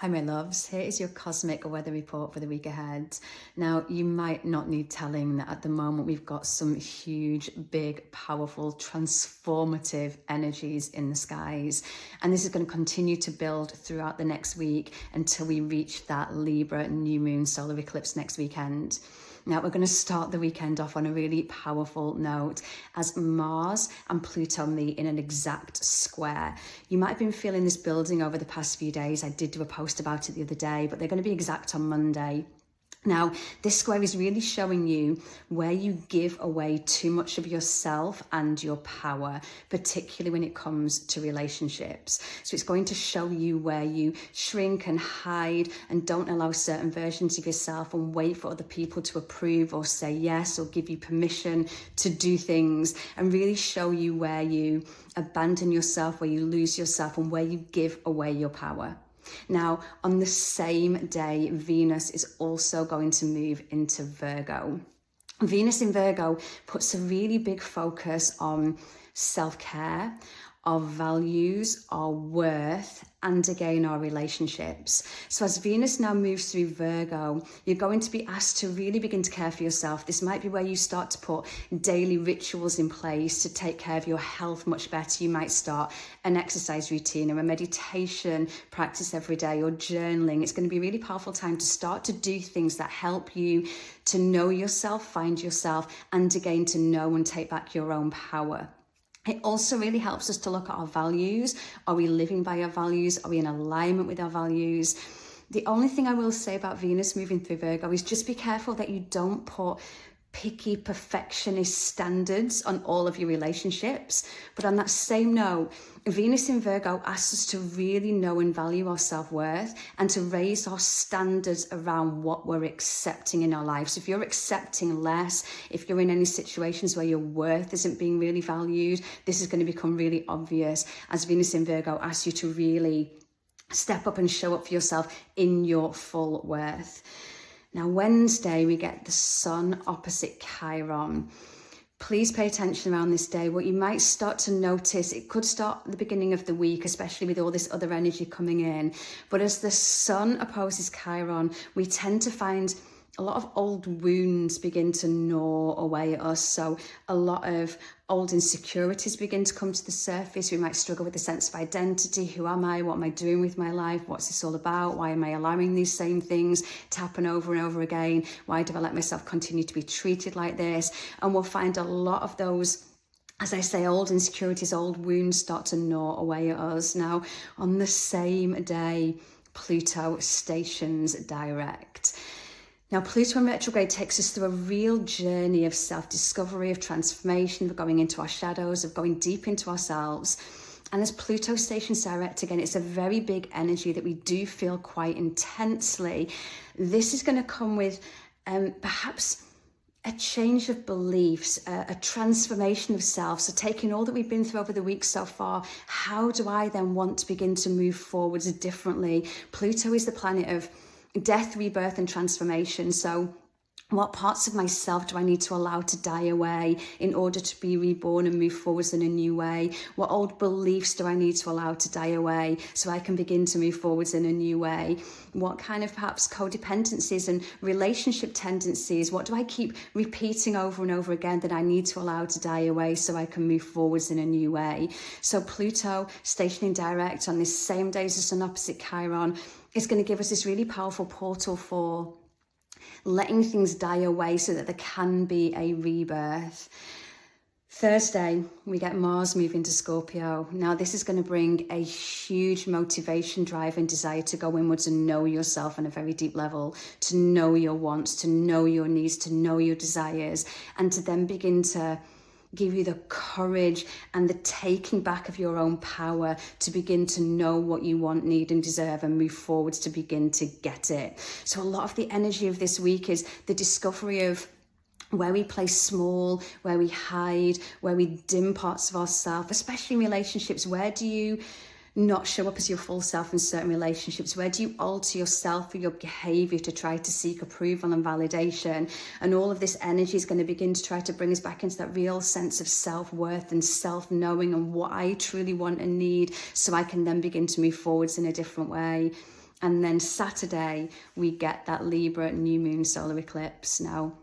Hi my loves, here is your cosmic weather report for the week ahead. Now you might not need telling that at the moment we've got some huge, big, powerful, transformative energies in the skies, and this is going to continue to build throughout the next week until we reach that Libra New Moon solar eclipse next weekend. Now we're going to start the weekend off on a really powerful note as Mars and Pluto meet in an exact square. You might have been feeling this building over the past few days. I did do a post about it the other day, but they're going to be exact on Monday. Now, this square is really showing you where you give away too much of yourself and your power, particularly when it comes to relationships. So it's going to show you where you shrink and hide and don't allow certain versions of yourself and wait for other people to approve or say yes or give you permission to do things, and really show you where you abandon yourself, where you lose yourself, and where you give away your power. Now, on the same day, Venus is also going to move into Virgo. Venus in Virgo puts a really big focus on self-care, our values, our worth, and again, our relationships. So as Venus now moves through Virgo, you're going to be asked to really begin to care for yourself. This might be where you start to put daily rituals in place to take care of your health much better. You might start an exercise routine or a meditation practice every day, or journaling. It's going to be a really powerful time to start to do things that help you to know yourself, find yourself, and again, to know and take back your own power. It also really helps us to look at our values. Are we living by our values? Are we in alignment with our values? The only thing I will say about Venus moving through Virgo is just be careful that you don't put picky perfectionist standards on all of your relationships. But on that same note, Venus in Virgo asks us to really know and value our self-worth and to raise our standards around what we're accepting in our lives. If you're accepting less, if you're in any situations where your worth isn't being really valued, this is going to become really obvious as Venus in Virgo asks you to really step up and show up for yourself in your full worth. Now, Wednesday, we get the Sun opposite Chiron. Please pay attention around this day. What you might start to notice, it could start at the beginning of the week, especially with all this other energy coming in. But as the Sun opposes Chiron, we tend to find a lot of old wounds begin to gnaw away at us. So a lot of old insecurities begin to come to the surface. We might struggle with a sense of identity. Who am I? What am I doing with my life? What's this all about? Why am I allowing these same things to happen over and over again? Why do I let myself continue to be treated like this? And we'll find a lot of those, as I say, old insecurities, old wounds start to gnaw away at us. Now, on the same day, Pluto stations direct. Now, Pluto in retrograde takes us through a real journey of self-discovery, of transformation, of going into our shadows, of going deep into ourselves. And as Pluto stations direct again, it's a very big energy that we do feel quite intensely. This is going to come with perhaps a change of beliefs, a transformation of self. So taking all that we've been through over the week so far, how do I then want to begin to move forwards differently? Pluto is the planet of death, rebirth, and transformation. So what parts of myself do I need to allow to die away in order to be reborn and move forwards in a new way? What old beliefs do I need to allow to die away so I can begin to move forwards in a new way? What kind of perhaps codependencies and relationship tendencies, what do I keep repeating over and over again that I need to allow to die away so I can move forwards in a new way? So Pluto stationing direct on this same day as the Sun opposite Chiron is going to give us this really powerful portal for letting things die away so that there can be a rebirth. Thursday, we get Mars moving to Scorpio. Now, this is going to bring a huge motivation, drive, and desire to go inwards and know yourself on a very deep level, to know your wants, to know your needs, to know your desires, and to then begin to give you the courage and the taking back of your own power to begin to know what you want, need, and deserve, and move forwards to begin to get it. So a lot of the energy of this week is the discovery of where we play small, where we hide, where we dim parts of ourselves, especially in relationships. Where do you not show up as your full self in certain relationships? Where do you alter yourself or your behavior to try to seek approval and validation? And all of this energy is going to begin to try to bring us back into that real sense of self-worth and self-knowing and what I truly want and need, so I can then begin to move forwards in a different way. And then Saturday, we get that Libra New Moon solar eclipse. Now,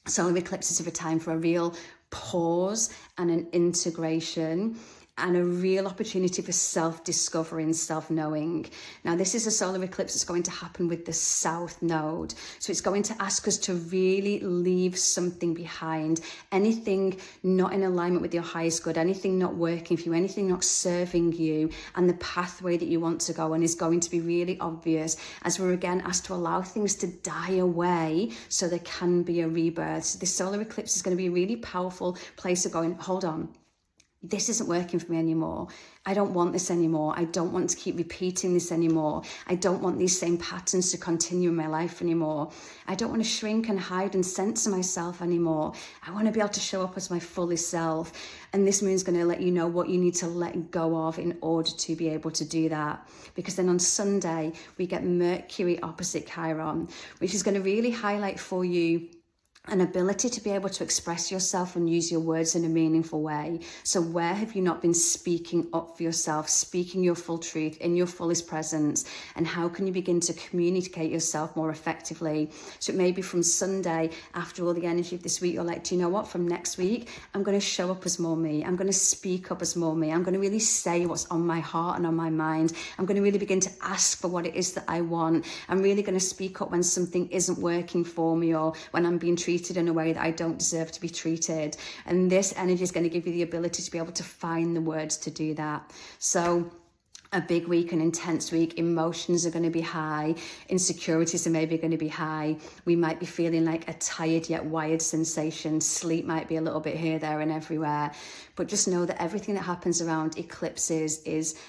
solar eclipses are a time for a real pause and an integration and a real opportunity for self-discovery and self-knowing. Now, this is a solar eclipse that's going to happen with the South Node. So it's going to ask us to really leave something behind. Anything not in alignment with your highest good, anything not working for you, anything not serving you and the pathway that you want to go on is going to be really obvious as we're again asked to allow things to die away so there can be a rebirth. So this solar eclipse is going to be a really powerful place of going, hold on, this isn't working for me anymore. I don't want this anymore. I don't want to keep repeating this anymore. I don't want these same patterns to continue in my life anymore. I don't want to shrink and hide and censor myself anymore. I want to be able to show up as my fullest self. And this moon's going to let you know what you need to let go of in order to be able to do that. Because then on Sunday, we get Mercury opposite Chiron, which is going to really highlight for you an ability to be able to express yourself and use your words in a meaningful way. So where have you not been speaking up for yourself, speaking your full truth in your fullest presence? And how can you begin to communicate yourself more effectively? So it may be from Sunday, after all the energy of this week, you're like, do you know what? From next week, I'm going to show up as more me. I'm going to speak up as more me. I'm going to really say what's on my heart and on my mind. I'm going to really begin to ask for what it is that I want. I'm really going to speak up when something isn't working for me or when I'm being treated in a way that I don't deserve to be treated. And this energy is going to give you the ability to be able to find the words to do that. So a big week, an intense week, emotions are going to be high, insecurities are maybe going to be high. We might be feeling like a tired yet wired sensation. Sleep might be a little bit here, there and everywhere. But just know that everything that happens around eclipses is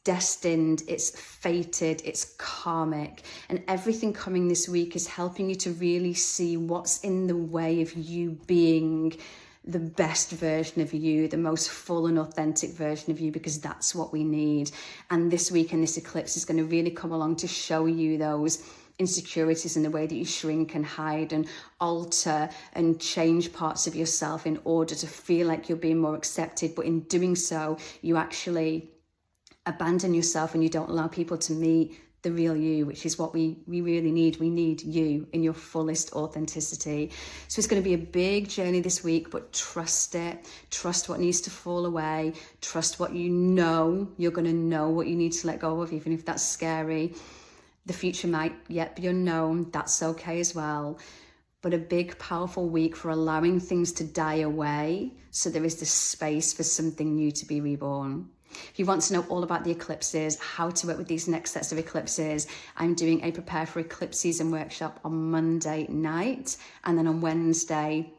destined, it's fated, it's karmic, and everything coming this week is helping you to really see what's in the way of you being the best version of you, the most full and authentic version of you, because that's what we need. And this week and this eclipse is going to really come along to show you those insecurities in the way that you shrink and hide and alter and change parts of yourself in order to feel like you're being more accepted. But in doing so, you actually abandon yourself and you don't allow people to meet the real you, which is what we really need. We need you in your fullest authenticity. So it's going to be a big journey this week, but trust it. Trust what needs to fall away. Trust what you know. You're going to know what you need to let go of, even if that's scary. The future might yet be unknown. That's okay as well. But a big, powerful week for allowing things to die away so there is this space for something new to be reborn. If you want to know all about the eclipses, how to work with these next sets of eclipses, I'm doing a Prepare for Eclipse Season workshop on Monday night. And then on Wednesday,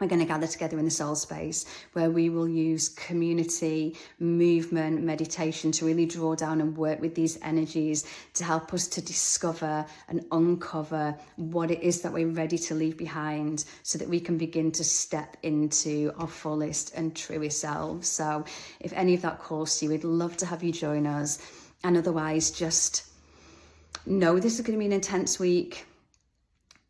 we're going to gather together in the soul space where we will use community, movement, meditation to really draw down and work with these energies to help us to discover and uncover what it is that we're ready to leave behind so that we can begin to step into our fullest and truest selves. So if any of that calls to you, we'd love to have you join us. And otherwise, just know this is going to be an intense week.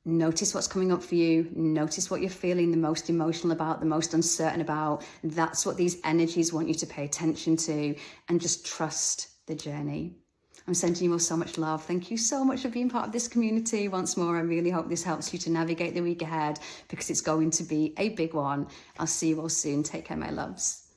Notice what's coming up for you. Notice what you're feeling the most emotional about, the most uncertain about. That's what these energies want you to pay attention to, and just trust the journey. I'm sending you all so much love. Thank you so much for being part of this community. Once more, I really hope this helps you to navigate the week ahead because it's going to be a big one. I'll see you all soon. Take care, my loves.